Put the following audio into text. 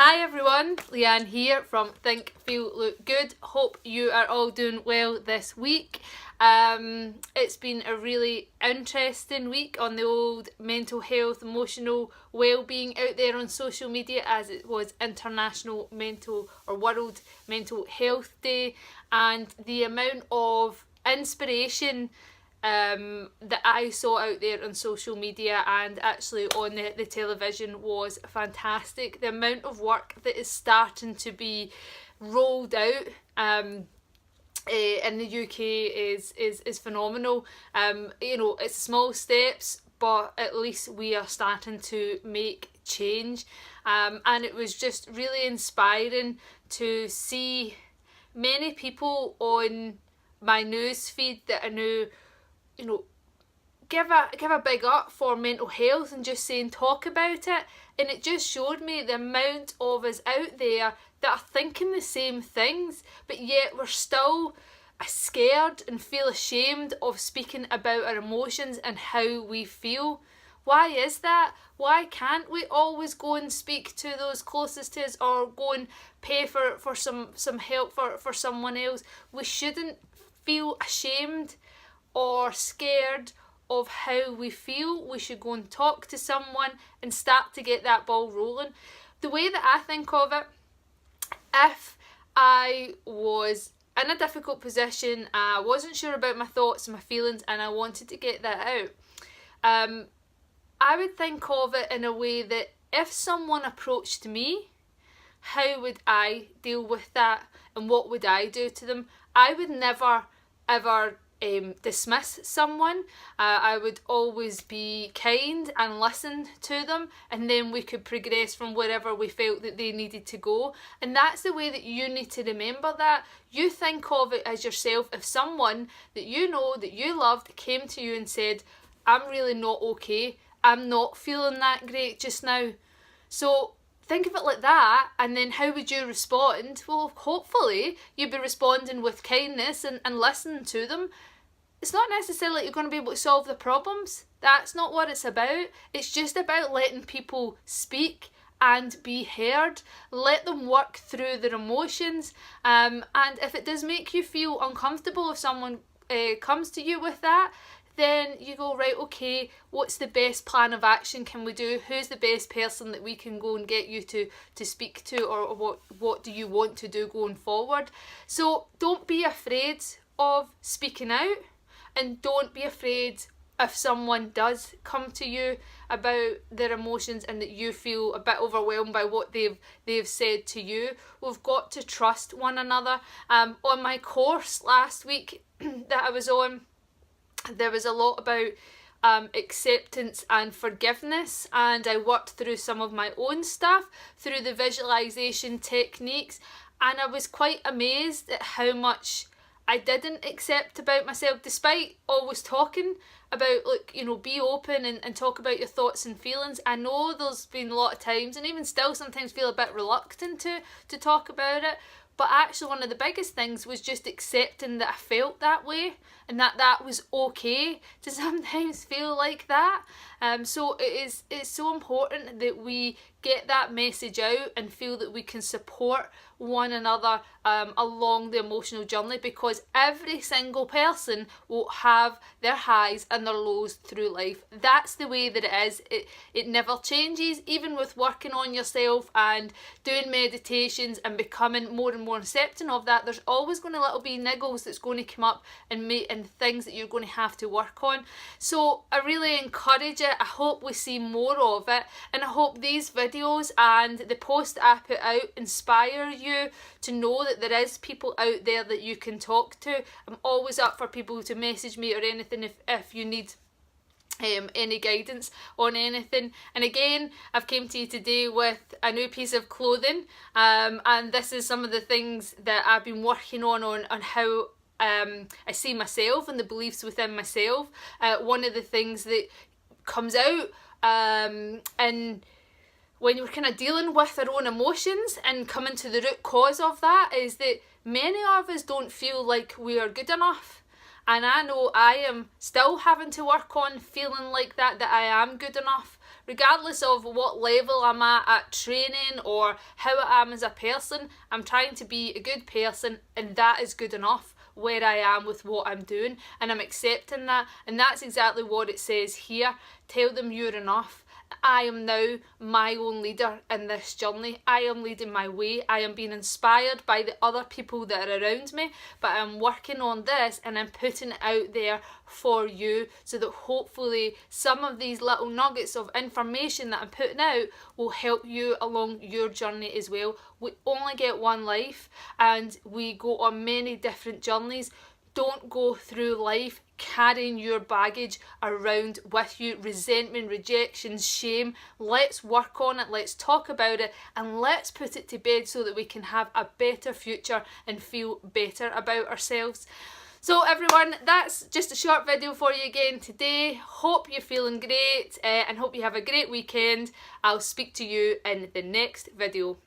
Hi everyone, Leanne here from Think, Feel, Look Good. Hope you are all doing well this week. It's been a really interesting week on the old mental health, emotional well-being out there on social media, as it was International Mental or World Mental Health Day, and the amount of inspiration that I saw out there on social media and actually on the television was fantastic. The amount of work that is starting to be rolled out in the UK is phenomenal. It's small steps, but at least we are starting to make change. And it was just really inspiring to see many people on my news feed that I knew, give a big up for mental health and just saying talk about it. And it just showed me the amount of us out there that are thinking the same things, but yet we're still scared and feel ashamed of speaking about our emotions and how we feel. Why is that? Why can't we always go and speak to those closest to us or go and pay for some help for someone else? We shouldn't feel ashamed or scared of how we feel. We should go and talk to someone and start to get that ball rolling. The way that I think of it, if I was in a difficult position, I wasn't sure about my thoughts and my feelings and I wanted to get that out, I would think of it in a way that if someone approached me, how would I deal with that and what would I do to them? I would never ever dismiss someone. I would always be kind and listen to them, and then we could progress from wherever we felt that they needed to go. And that's the way that you need to remember that. You think of it as yourself. If someone that you know, that you loved, came to you and said, I'm really not okay, I'm not feeling that great just now. So think of it like that, and then how would you respond? Well, hopefully you'd be responding with kindness and listening to them. It's not necessarily you're going to be able to solve the problems. That's not what it's about. It's just about letting people speak and be heard. Let them work through their emotions. And if it does make you feel uncomfortable, if someone comes to you with that, then you go, right, okay, what's the best plan of action can we do? Who's the best person that we can go and get you to speak to, or what do you want to do going forward? So don't be afraid of speaking out, and don't be afraid if someone does come to you about their emotions and that you feel a bit overwhelmed by what they've said to you. We've got to trust one another. On my course last week that I was on, there was a lot about acceptance and forgiveness, and I worked through some of my own stuff through the visualization techniques, and I was quite amazed at how much I didn't accept about myself, despite always talking about, be open and talk about your thoughts and feelings. I know there's been a lot of times, and even still sometimes feel a bit reluctant to talk about it. But actually one of the biggest things was just accepting that I felt that way, and that was okay to sometimes feel like that. So it's so important that we get that message out and feel that we can support one another along the emotional journey, because every single person will have their highs and their lows through life. That's the way that it is. It never changes. Even with working on yourself and doing meditations and becoming more and more accepting of that, there's always going to be niggles that's going to come up and things that you're going to have to work on. So I really encourage it. I hope we see more of it, and I hope these videos and the post that I put out inspire you to know that there is people out there that you can talk to. I'm always up for people to message me or anything if you need any guidance on anything. And again, I've came to you today with a new piece of clothing, and this is some of the things that I've been working on how I see myself and the beliefs within myself. One of the things that comes out and when you're kind of dealing with our own emotions and coming to the root cause of that, is that many of us don't feel like we are good enough. And I know I am still having to work on feeling like that I am good enough, regardless of what level I'm at training or how I am as a person, I'm trying to be a good person, and that is good enough where I am with what I'm doing, and I'm accepting that. And that's exactly what it says here. Tell them you're enough. I am now my own leader in this journey. I am leading my way. I am being inspired by the other people that are around me, but I'm working on this and I'm putting it out there for you, so that hopefully some of these little nuggets of information that I'm putting out will help you along your journey as well. We only get one life and we go on many different journeys. Don't go through life carrying your baggage around with you, resentment, rejection, shame. Let's work on it, let's talk about it, and let's put it to bed so that we can have a better future and feel better about ourselves. So everyone, that's just a short video for you again today. Hope you're feeling great and hope you have a great weekend. I'll speak to you in the next video.